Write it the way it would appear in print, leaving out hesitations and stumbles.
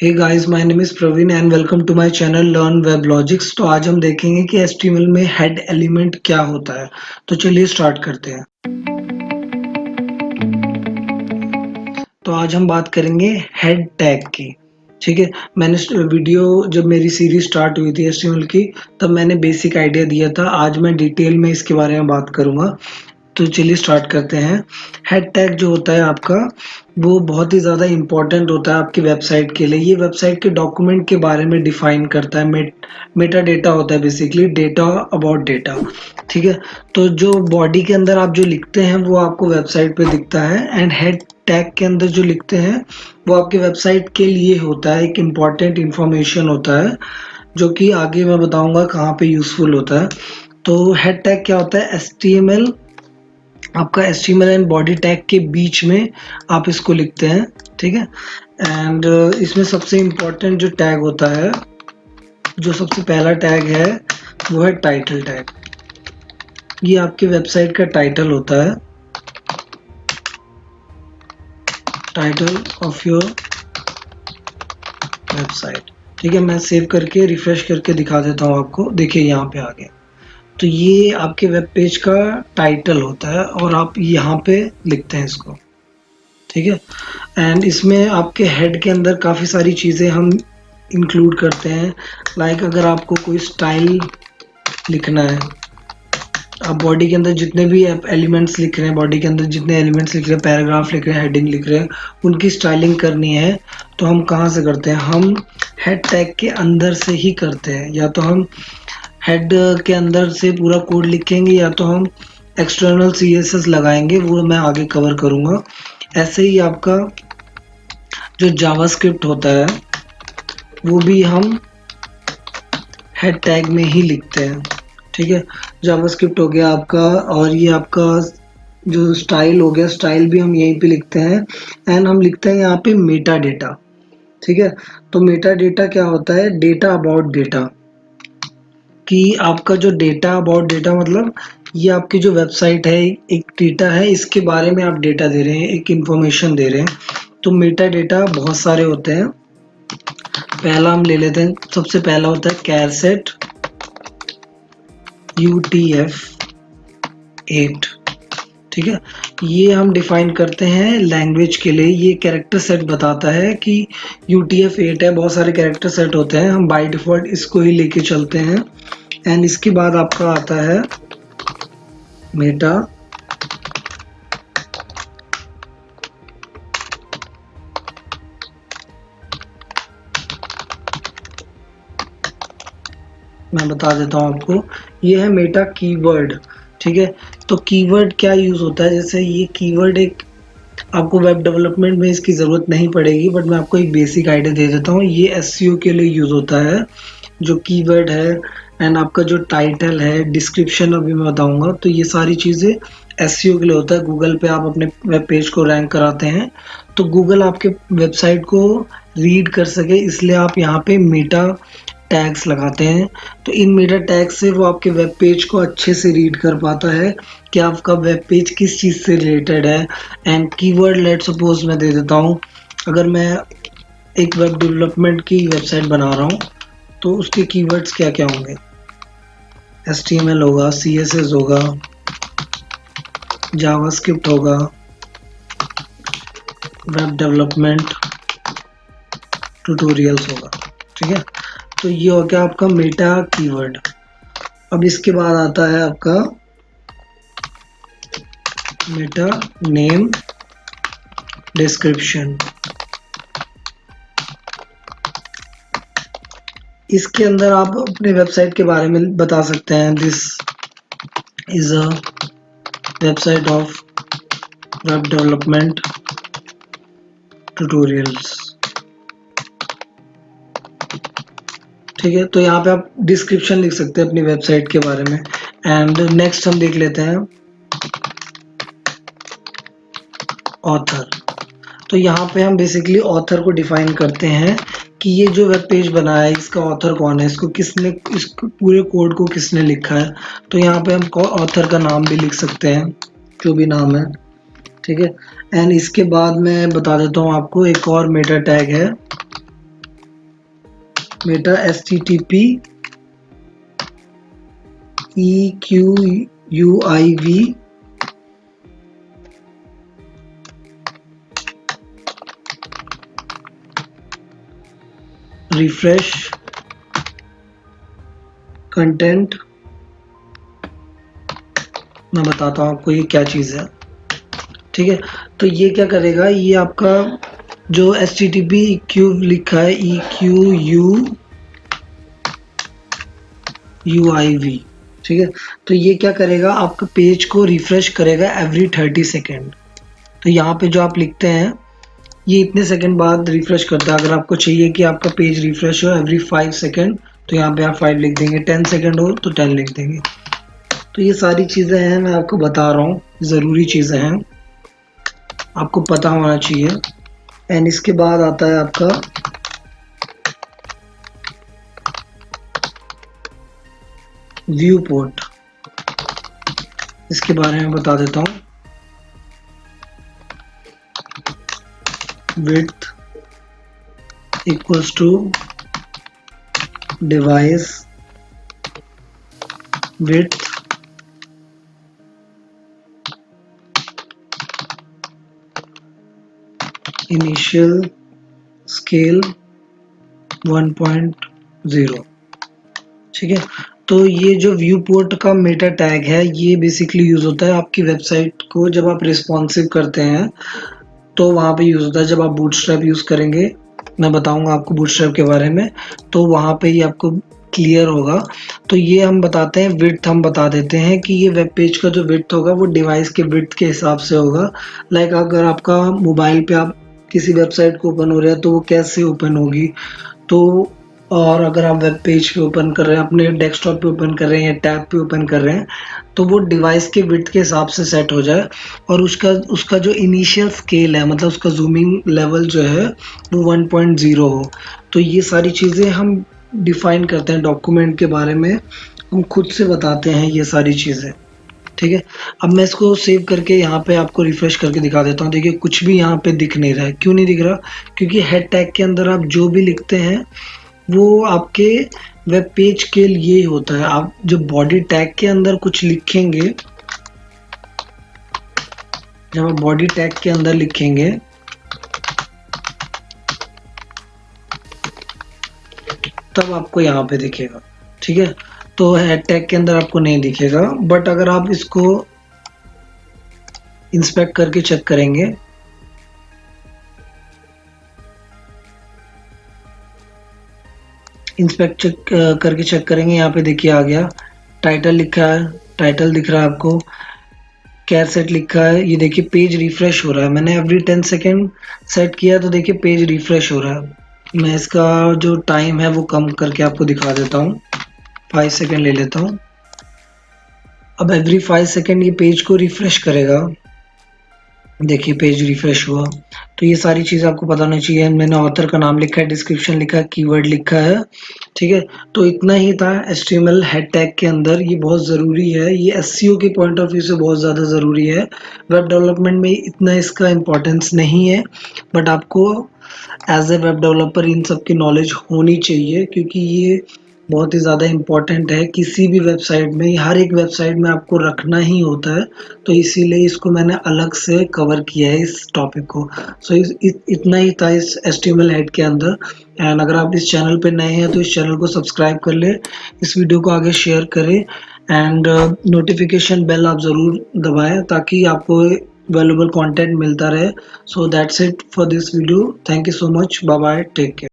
Hey guys, my name is Praveen and welcome to my channel Learn Web Logics। तो आज हम देखेंगे कि HTML में हेड एलिमेंट क्या होता है। तो चलिए स्टार्ट करते हैं। तो आज हम बात करेंगे हेड टैग की। ठीक है, मैंने वीडियो जब मेरी सीरीज स्टार्ट हुई थी HTML की, तब मैंने बेसिक आइडिया दिया था। आज मैं डिटेल में इसके बारे में बात करूंगा। तो चलिए स्टार्ट करते हैं। हेड टैग जो होता है आपका, वो बहुत ही ज़्यादा इम्पोर्टेंट होता है आपकी वेबसाइट के लिए। ये वेबसाइट के डॉक्यूमेंट के बारे में डिफाइन करता है। मेटा डेटा होता है, बेसिकली डेटा अबाउट डेटा। ठीक है, तो जो बॉडी के अंदर आप जो लिखते हैं वो आपको वेबसाइट पे दिखता है, एंड हेड टैग के अंदर जो लिखते हैं वो आपकी वेबसाइट के लिए होता है, एक इम्पॉर्टेंट इंफॉर्मेशन होता है जो कि आगे मैं बताऊंगा कहाँ पे यूजफुल होता है। तो हेड टैग क्या होता है? HTML, आपका HTML एंड बॉडी टैग के बीच में आप इसको लिखते हैं। ठीक है, एंड इसमें सबसे इम्पोर्टेंट जो टैग होता है, जो सबसे पहला टैग है, वो है टाइटल टैग। ये आपकी वेबसाइट का टाइटल होता है, टाइटल ऑफ योर वेबसाइट। ठीक है, मैं सेव करके रिफ्रेश करके दिखा देता हूँ आपको। देखिए यहाँ पे आ गया। तो ये आपके वेब पेज का टाइटल होता है और आप यहाँ पे लिखते हैं इसको। ठीक है, एंड इसमें आपके हेड के अंदर काफ़ी सारी चीज़ें हम इंक्लूड करते हैं। लाइक अगर आपको कोई स्टाइल लिखना है, आप बॉडी के अंदर जितने भी आप एलिमेंट्स लिख रहे हैं, बॉडी के अंदर जितने एलिमेंट्स लिख रहे हैं, पैराग्राफ लिख रहे हैं, हेडिंग लिख रहे हैं, उनकी स्टाइलिंग करनी है, तो हम कहाँ से करते हैं? हम हेड टैग के अंदर से ही करते हैं। या तो हम हेड के अंदर से पूरा कोड लिखेंगे, या तो हम एक्सटर्नल CSS लगाएंगे, वो मैं आगे कवर करूँगा। ऐसे ही आपका जो जावास्क्रिप्ट होता है वो भी हम हेड टैग में ही लिखते हैं। ठीक है, जावास्क्रिप्ट हो गया आपका, और ये आपका जो स्टाइल हो गया, स्टाइल भी हम यहीं पे लिखते हैं। एंड हम लिखते हैं यहाँ पे मेटा डेटा। ठीक है, तो मेटा डेटा क्या होता है? Data about data. कि आपका जो डेटा अबाउट डेटा मतलब ये आपकी जो वेबसाइट है, एक डेटा है, इसके बारे में आप डेटा दे रहे हैं, एक इंफॉर्मेशन दे रहे हैं। तो मेटा डेटा बहुत सारे होते हैं। पहला हम ले लेते हैं, सबसे पहला होता है कैरसेट UTF-8। ठीक है, ये हम डिफाइन करते हैं लैंग्वेज के लिए। ये कैरेक्टर सेट बताता है कि UTF-8 है। बहुत सारे कैरेक्टर सेट होते हैं, हम बाय डिफॉल्ट इसको ही लेके चलते हैं। एंड इसके बाद आपका आता है मेटा मैं बता देता हूँ आपको। ये है मेटा कीवर्ड। ठीक है, तो कीवर्ड क्या यूज़ होता है? जैसे ये कीवर्ड एक, आपको वेब डेवलपमेंट में इसकी ज़रूरत नहीं पड़ेगी, बट मैं आपको एक बेसिक आइडिया दे देता हूँ। ये SEO के लिए यूज़ होता है, जो कीवर्ड है। एंड आपका जो टाइटल है, डिस्क्रिप्शन अभी मैं बताऊंगा। तो ये सारी चीज़ें SEO के लिए होता है। गूगल पे आप अपने वेब पेज को रैंक कराते हैं, तो गूगल आपके वेबसाइट को रीड कर सके, इसलिए आप यहाँ पे मेटा टैग्स लगाते हैं। तो इन मेटा टैग्स से वो आपके वेब पेज को अच्छे से रीड कर पाता है कि आपका वेब पेज किस चीज़ से रिलेटेड है। एंड कीवर्ड, लेट सपोज मैं दे देता हूँ, अगर मैं एक वेब डेवलपमेंट की वेबसाइट बना रहा हूँ, तो उसके कीवर्ड्स क्या क्या होंगे? HTML होगा, CSS होगा, जावास्क्रिप्ट होगा, वेब डेवलपमेंट ट्यूटोरियल्स होगा। ठीक है, तो ये हो गया आपका मेटा कीवर्ड। अब इसके बाद आता है आपका मेटा नेम डिस्क्रिप्शन। इसके अंदर आप अपने वेबसाइट के बारे में बता सकते हैं। This is a website of web development tutorials. ठीक है, तो यहाँ पे आप डिस्क्रिप्शन लिख सकते हैं अपनी वेबसाइट के बारे में। एंड नेक्स्ट हम देख लेते हैं ऑथर। तो यहाँ पे हम बेसिकली ऑथर को डिफाइन करते हैं कि ये जो वेब पेज बना है, इसका ऑथर कौन है, इसको किसने, इस पूरे कोड को किसने लिखा है। तो यहाँ पे हम ऑथर का नाम भी लिख सकते हैं, जो भी नाम है। ठीक है, एंड इसके बाद मैं बता देता हूँ आपको, एक और मेटा टैग है Meta HTTP EQUIV refresh content. मैं बताता हूँ आपको ये क्या चीज़ है, ठीक है। तो ये क्या करेगा, ये आपका जो HTTP क्यू लिखा है EQUIV, ठीक है। तो ये क्या करेगा, आपका पेज को रिफ्रेश करेगा एवरी 30 सेकेंड। तो यहाँ पे जो आप लिखते हैं ये इतने सेकंड बाद रिफ्रेश करता है। अगर आपको चाहिए कि आपका पेज रिफ्रेश हो एवरी 5 सेकंड तो यहाँ पे आप 5 लिख देंगे, 10 सेकंड हो तो 10 लिख देंगे। तो ये सारी चीज़ें हैं, मैं आपको बता रहा हूँ, ज़रूरी चीज़ें हैं, आपको पता होना चाहिए। एंड इसके बाद आता है आपका व्यू पोर्ट। इसके बारे में बता देता हूँ। width equals to device width initial scale 1.0, ठीक है। तो ये जो व्यू पोर्ट का मेटा टैग है ये बेसिकली यूज होता है आपकी वेबसाइट को जब आप रिस्पॉन्सिव करते हैं तो वहाँ पे यूज होता है। जब आप बूटस्ट्रैप यूज करेंगे, मैं बताऊंगा आपको बूटस्ट्रैप के बारे में, तो वहाँ पे ही आपको क्लियर होगा। तो ये हम बताते हैं विड्थ, हम बता देते हैं कि ये वेब पेज का जो विड्थ होगा वो डिवाइस के विड्थ के हिसाब से होगा। लाइक अगर आपका मोबाइल पे आप किसी वेबसाइट को ओपन हो रहा है तो वो कैसे ओपन होगी, तो और अगर आप वेब पेज पे ओपन कर रहे हैं, अपने डेस्कटॉप पे ओपन कर रहे हैं या टैब पे ओपन कर रहे हैं, तो वो डिवाइस के विड्थ के हिसाब से सेट हो जाए। और उसका उसका जो इनिशियल स्केल है, मतलब उसका जूमिंग लेवल जो है वो 1.0 हो। तो ये सारी चीज़ें हम डिफाइन करते हैं डॉक्यूमेंट के बारे में, हम खुद से बताते हैं ये सारी चीज़ें, ठीक है। अब मैं इसको सेव करके यहाँ पे आपको रिफ्रेश करके दिखा देता हूँ। देखिए कुछ भी यहाँ पे दिख नहीं रहा है। क्यों नहीं दिख रहा? क्योंकि हेड टैग के अंदर आप जो भी लिखते हैं वो आपके वेब पेज के लिए ही होता है। आप जो बॉडी टैग के अंदर कुछ लिखेंगे, जब आप बॉडी टैग के अंदर लिखेंगे तब आपको यहाँ पे दिखेगा, ठीक है। तो हेड टैग के अंदर आपको नहीं दिखेगा, बट अगर आप इसको इंस्पेक्ट करके चेक करेंगे, इंस्पेक्ट चेक करके चेक करेंगे, यहाँ पे देखिए आ गया, टाइटल लिखा है, टाइटल दिख रहा है आपको, कैर सेट लिखा है, ये देखिए पेज रिफ्रेश हो रहा है। मैंने एवरी 10 सेकेंड सेट किया तो देखिए पेज रिफ्रेश हो रहा है। मैं इसका जो टाइम है वो कम करके आपको दिखा देता हूँ, 5 सेकेंड ले लेता हूँ। अब एवरी 5 सेकेंड ये पेज को रिफ्रेश करेगा। देखिए पेज रिफ्रेश हुआ। तो ये सारी चीज़ आपको पता होनी चाहिए। मैंने ऑथर का नाम लिखा है, डिस्क्रिप्शन लिखा है, कीवर्ड लिखा है, ठीक है। तो इतना ही था HTML हेड टैग के अंदर। ये बहुत ज़रूरी है, ये SEO के पॉइंट ऑफ व्यू से बहुत ज़्यादा ज़रूरी है। वेब डेवलपमेंट में इतना इसका इम्पोर्टेंस नहीं है, बट आपको एज ए वेब डेवलपर इन सब की नॉलेज होनी चाहिए, क्योंकि ये बहुत ही ज़्यादा इम्पोर्टेंट है। किसी भी वेबसाइट में, हर एक वेबसाइट में आपको रखना ही होता है। तो इसीलिए इसको मैंने अलग से कवर किया है इस टॉपिक को। सो इतना ही था इस HTML हेड के अंदर। एंड अगर आप इस चैनल पे नए हैं तो इस चैनल को सब्सक्राइब कर ले, इस वीडियो को आगे शेयर करें, एंड नोटिफिकेशन बेल आप ज़रूर दबाएं ताकि आपको वैल्यूबल कंटेंट मिलता रहे। So that's it for this video. Thank you so much, bye bye, take care.